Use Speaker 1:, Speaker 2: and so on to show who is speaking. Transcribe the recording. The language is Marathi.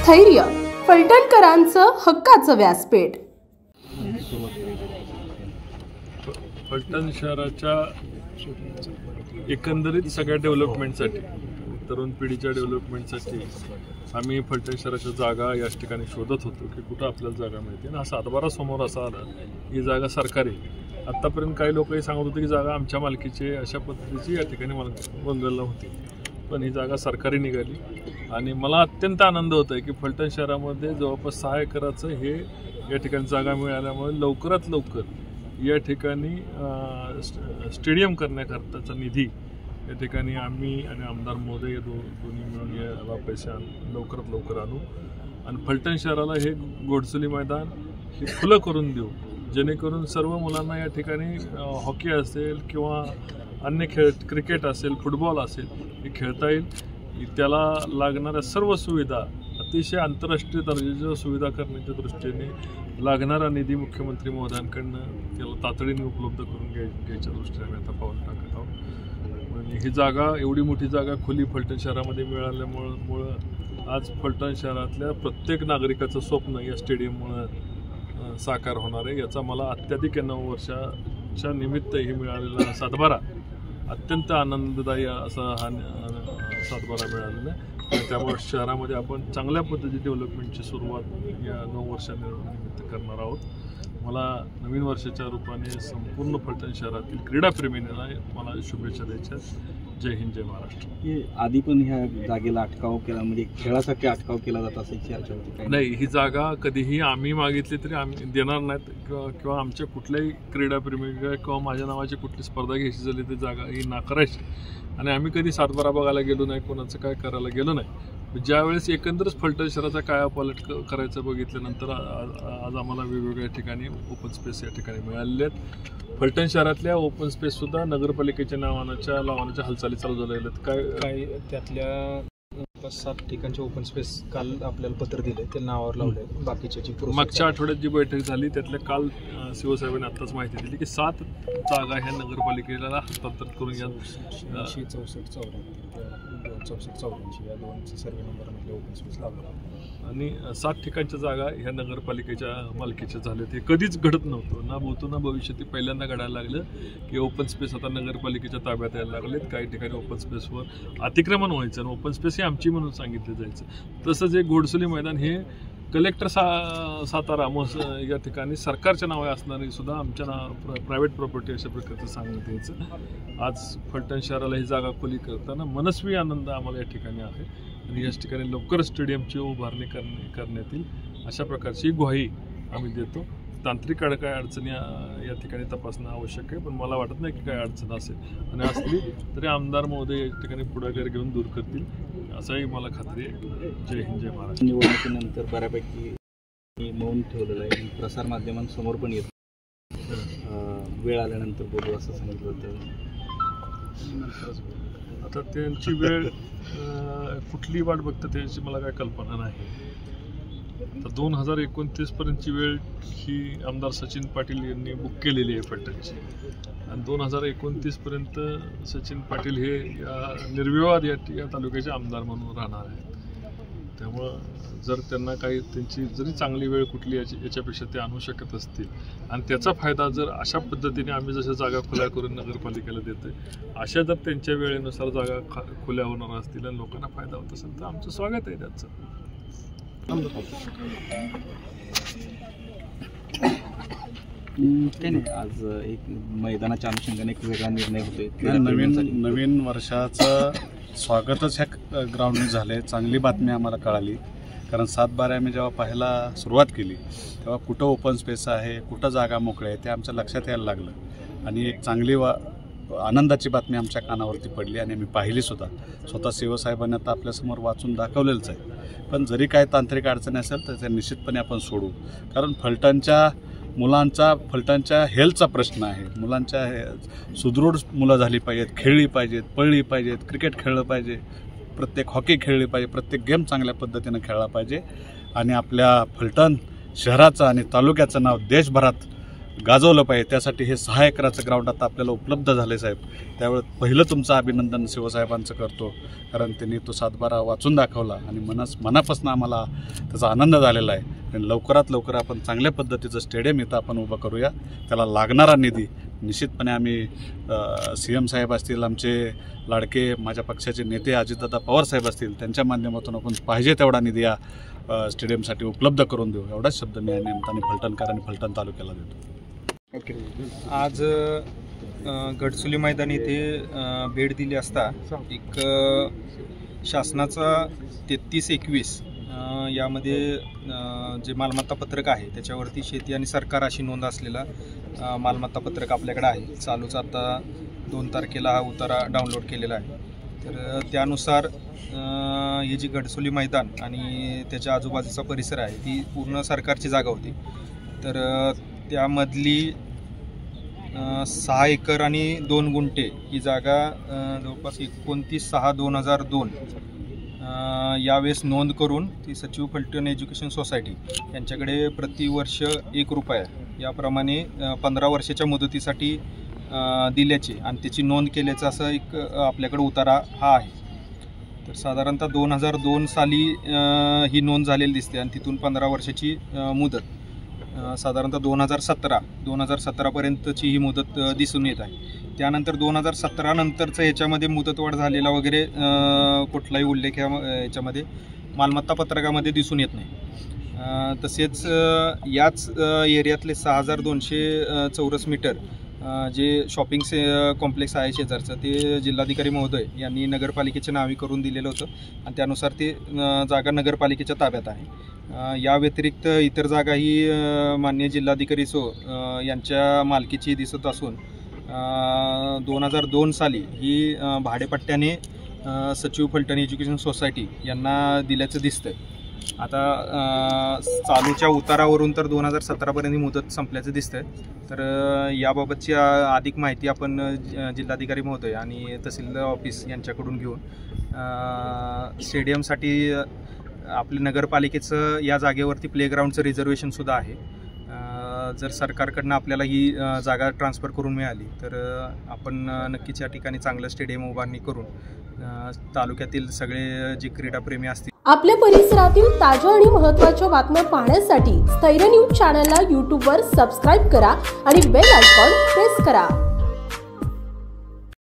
Speaker 1: स्थैर्य, फलटणकरांचं हक्काचं व्यासपीठ।
Speaker 2: फलटण शहराच्या एकंदरीत सगळ्या डेव्हलपमेंटसाठी, तरुण पिढीच्या डेव्हलपमेंटसाठी आम्ही फलटण शहराच्या जागा या ठिकाणी शोधत होतो की कुठं आपल्याला जागा मिळते। आणि हा सातबारा समोर असा आला, ही जागा सरकारी। आत्तापर्यंत काही लोकही सांगत होते की जागा आमच्या मालकीची, अशा पद्धतीची या ठिकाणी बनलेला होती, पण ही जागा सरकारी निघाली। आणि मला अत्यंत आनंद होत आहे की फलटण शहरामध्ये जवळपास 6 एकराचं हे या ठिकाणी जागा मिळाल्यामुळे लवकरात लवकर या ठिकाणी स्टेडियम करण्याकरताचा निधी या ठिकाणी आम्ही आणि आमदार महोदय या दोन्ही मिळून याला पैसे लवकरात लवकर आणू आणि फलटण शहराला हे घोडचली मैदान हे खुलं करून देऊ, जेणेकरून सर्व मुलांना या ठिकाणी हॉकी असेल किंवा अन्य खेळ, क्रिकेट असेल, फुटबॉल असेल, हे खेळता येईल। त्याला लागणाऱ्या सर्व सुविधा, अतिशय आंतरराष्ट्रीय दर्जाच्या सुविधा करण्याच्या दृष्टीने लागणारा निधी मुख्यमंत्री महोदयांकडनं त्याला तातडीने उपलब्ध करून घ्यायच्या दृष्टीने आम्ही आता पाऊल टाकत आहोत। आणि ही जागा, एवढी मोठी जागा खुली फलटण शहरामध्ये मिळाल्यामुळं आज फलटण शहरातल्या प्रत्येक नागरिकाचं स्वप्न या स्टेडियममुळं साकार होणार आहे। याचा मला अत्याधिक 9 वर्षाच्या निमित्त ही मिळालेला सातबारा अत्यंत आनंददायी असा हा सातबारा मिळालेला आहे। त्यामुळे शहरामध्ये आपण चांगल्या पद्धती डेव्हलपमेंटची सुरुवात या 9 वर्षानिमित्त करणार आहोत। मला नवीन वर्षाच्या रूपाने संपूर्ण फलटण शहरातील क्रीडाप्रेमींना मला शुभेच्छा द्यायच्या। जय हिंद, जय महाराष्ट्र।
Speaker 3: आधी पण ह्या जागेला अटकाव केला, म्हणजे खेळासाठी अटकाव केला जात असे चर्चा होती?
Speaker 2: नाही, ही जागा कधीही आम्ही मागितली तरी आम्ही देणार नाहीत किंवा आमच्या कुठल्याही क्रीडाप्रेमी किंवा माझ्या नावाची कुठली स्पर्धा घ्यायची झाली ती जागा ही नाकारायची। आणि आम्ही कधी सातबारा बघायला गेलो नाही, कोणाचं काय करायला गेलो नाही। ज्यावेळेस एकंदरच फलटण शहराचा कायापालट करायचं बघितल्यानंतर आज आम्हाला वेगवेगळ्या ठिकाणी ओपन स्पेस या ठिकाणी मिळालेले आहेत। फलटण शहरातल्या ओपन स्पेससुद्धा नगरपालिकेच्या लावण्याच्या हालचाली चालू झालेल्या आहेत।
Speaker 4: काय त्यातल्या 7 ठिकाणचे ओपन स्पेस काल आपल्याला पत्र दिले, ते नावावर लावले। बाकीच्या जी
Speaker 2: मागच्या आठवड्यात जी बैठक झाली त्यातल्या काल शिवसाहेबांनी आत्ताच माहिती दिली की 7 जागा ह्या नगरपालिकेला हस्तांतरित करून या
Speaker 4: 64-84 या दोनचे सर्वे नंबरमधले ओपन स्पेस लावले
Speaker 2: आणि 7 ठिकाणच्या जागा ह्या नगरपालिकेच्या मालकीच्या झाल्यात। हे कधीच घडत नव्हतं, ना भूतो ना भविष्यात पहिल्यांदा घडायला लागलं की ओपन स्पेस आता नगरपालिकेच्या ताब्यात यायला लागलेत। काही ठिकाणी ओपन स्पेसवर अतिक्रमण व्हायचं आणि ओपन स्पेस हे आमची म्हणून सांगितलं जायचं। तसंच एक घोडचली मैदान हे कलेक्टर सातारा या ठिकाणी सरकारच्या नावे असणारी सुद्धा आमच्या प्रायव्हेट प्रॉपर्टी अशा प्रकारचं सांगण्यात यायचं। आज फलटण शहराला ही जागा खुली करताना मनस्वी आनंद आम्हाला या ठिकाणी आहे आणि याच ठिकाणी लवकर स्टेडियमची उभारणी करण्यात येईल अशा प्रकारची ग्वाही आम्ही देतो। तांत्रिक काय अडचणी या ठिकाणी तपासणं आवश्यक आहे, पण मला वाटत नाही की काय अडचण असेल, आणि असली तरी आमदार महोदय या ठिकाणी पुढाकार घेऊन दूर करतील असंही मला खात्री आहे। जय हिंद, जय महाराष्ट्र।
Speaker 3: निवडणुकीनंतर बऱ्यापैकी मौन ठेवलेलं आहे, प्रसार माध्यमांसमोर पण येत, वेळ आल्यानंतर बोलू असं सांगितलं होतं।
Speaker 2: आता त्यांची वेळ कुठली वाट बघतं त्याची मला काय कल्पना नाही। तर 2029 पर्यंतची वेळ ही आमदार सचिन पाटील यांनी बुक केलेली आहे फलटणची, आणि 2029 पर्यंत सचिन पाटील हे निर्विवाद या तालुक्याचे आमदार म्हणून राहणार आहेत। त्यामुळं जर त्यांना काही त्यांची जरी चांगली वेळ कुठली याच्यापेक्षा ते आणू शकत असतील आणि त्याचा फायदा जर अशा पद्धतीने आम्ही जशा जागा खुल्या करून नगरपालिकेला देतोय अशा जर त्यांच्या वेळेनुसार जागा खुल्या होणार असतील आणि लोकांना फायदा होत असेल तर आमचं स्वागत आहे त्याचं।
Speaker 3: काही नाही, आज एक मैदानाच्या अनुषंगाने एक वेगळा निर्णय होतोय।
Speaker 5: नवीन वर्षाचं स्वागतच ह्या ग्राउंडने झालं आहे। चांगली बातमी आम्हाला कळाली, कारण सातबारा आम्ही जेव्हा पाहायला सुरुवात केली तेव्हा कुठं ओपन स्पेस आहे, कुठं जागा मोकळ्या आहे ते आमच्या लक्षात यायला लागलं आणि एक चांगली आनंदाची बातमी आमच्या कानावरती पडली आणि मी पाहिलीसुद्धा। स्वतः शिवसाहेबांनी आता आपल्यासमोर वाचून दाखवलेलंच आहे। पण जरी काय तांत्रिक अडचणी असेल तर ते निश्चितपणे आपण सोडू, कारण फलटणच्या फलटणच्या हेल्थचा प्रश्न आहे। मुलांच्या सुदृढ मुलं झाली पाहिजेत, खेळली पाहिजेत, पळली पाहिजेत, क्रिकेट खेळलं पाहिजे, प्रत्येक हॉकी खेळली पाहिजे, प्रत्येक गेम चांगल्या पद्धतीनं खेळला पाहिजे आणि आपल्या फलटण शहराचं आणि तालुक्याचं नाव देशभरात गाजवलं पाहिजे, त्यासाठी हे 6 एकराचं ग्राउंड आता आपल्याला उपलब्ध झाले साहेब. त्यावेळेस पहिलं तुमचं अभिनंदन शिवसाहेबांचं करतो, कारण त्यांनी तो 7/12 वाचून दाखवला आणि मनापासून आम्हाला त्याचा आनंद झालेला आहे. आणि लवकरात लवकर आपण चांगल्या पद्धतीचं स्टेडियम इथं आपण उभं करूया. त्याला लागणारा निधी निश्चितपणे आम्ही CM साहेब असतील, आमचे लाडके माझ्या पक्षाचे नेते अजितदादा पवार साहेब असतील, त्यांच्या माध्यमातून आपण पाहिजे तेवढा निधी या स्टेडियमसाठी उपलब्ध करून देऊ. एवढाच शब्द मी निमित्ताने फलटणकर आणि फलटण तालुक्याला देतो.
Speaker 4: आज गडचुली मैदान येथे भेट दिली असता एक शासनाचा 3321 यामध्ये जे मालमत्ता पत्रक आहे त्याच्यावरती शेती आणि सरकार अशी नोंद असलेला मालमत्ता पत्रक आपल्याकडे आहे. चालूच आता 2 तारखेला हा उतारा डाउनलोड केलेला आहे. तर त्यानुसार ही जी गडचुली मैदान आणि त्याच्या आजूबाजूचा परिसर आहे ती पूर्ण सरकारची जागा होती. तर त्यामधली 6 एकर आणि 2 गुंठे ही जागा जवळपास 29/6/2002 यावेळेस नोंद करून ती सचिव फलटण एज्युकेशन सोसायटी यांच्याकडे प्रतिवर्ष 1 रुपया याप्रमाणे 15 वर्षाच्या मुदतीसाठी दिल्याचे आणि त्याची नोंद केल्याचं असं एक आपल्याकडे उतारा हा आहे. तर साधारणतः 2002 साली ही नोंद झालेली दिसते आणि तिथून 15 वर्षाची मुदत साधारणतः 2017पर्यंतची ही मुदत दिसून येत आहे. त्यानंतर 2017 नंतरचं ह्याच्यामध्ये मुदतवाढ झालेला वगैरे कुठलाही उल्लेख याच्यामध्ये मालमत्ता पत्रकामध्ये दिसून येत नाही. तसेच याच एरियातले 6200 चौरस मीटर जे शॉपिंग कॉम्प्लेक्स आहे शेजारचं ते जिल्हाधिकारी महोदय यांनी नगरपालिकेच्या नावे करून दिलेलं होतं आणि त्यानुसार ते जागा नगरपालिकेच्या ताब्यात आहे. या व्यतिरिक्त इतर जागा ही माननीय जिल्हाधिकारी यांच्या मालकीची दिसत असून 2002 साली ही भाडेपट्ट्याने सचिव फलटण एज्युकेशन सोसायटी यांना दिल्याचं दिसतं. आता चालूच्या उतारावरून तर 2017पर्यंत मुदत संपल्याचं दिसतंय. तर याबाबतची अधिक माहिती आपण जिल्हाधिकारी महोदय आणि तहसील ऑफिस यांच्याकडून घेऊन स्टेडियमसाठी आपल्या नगरपालिकेचं या जागेवरती प्लेग्राऊंडचं रिझर्वेशनसुद्धा आहे. जर सरकारकडनं आपल्याला ही जागा ट्रान्सफर करून मिळाली तर आपण नक्कीच या ठिकाणी चांगलं स्टेडियम उभारणी करून तालुक्यातील सगळे जे क्रीडाप्रेमी असतील
Speaker 1: आपल्या परिसरातील ताज्या आणि महत्त्वाच्या बातम्या पाहण्यासाठी स्थैर्य न्यूज चॅनलला यूट्यूबवर सबस्क्राईब करा आणि बेल आयकॉन प्रेस करा.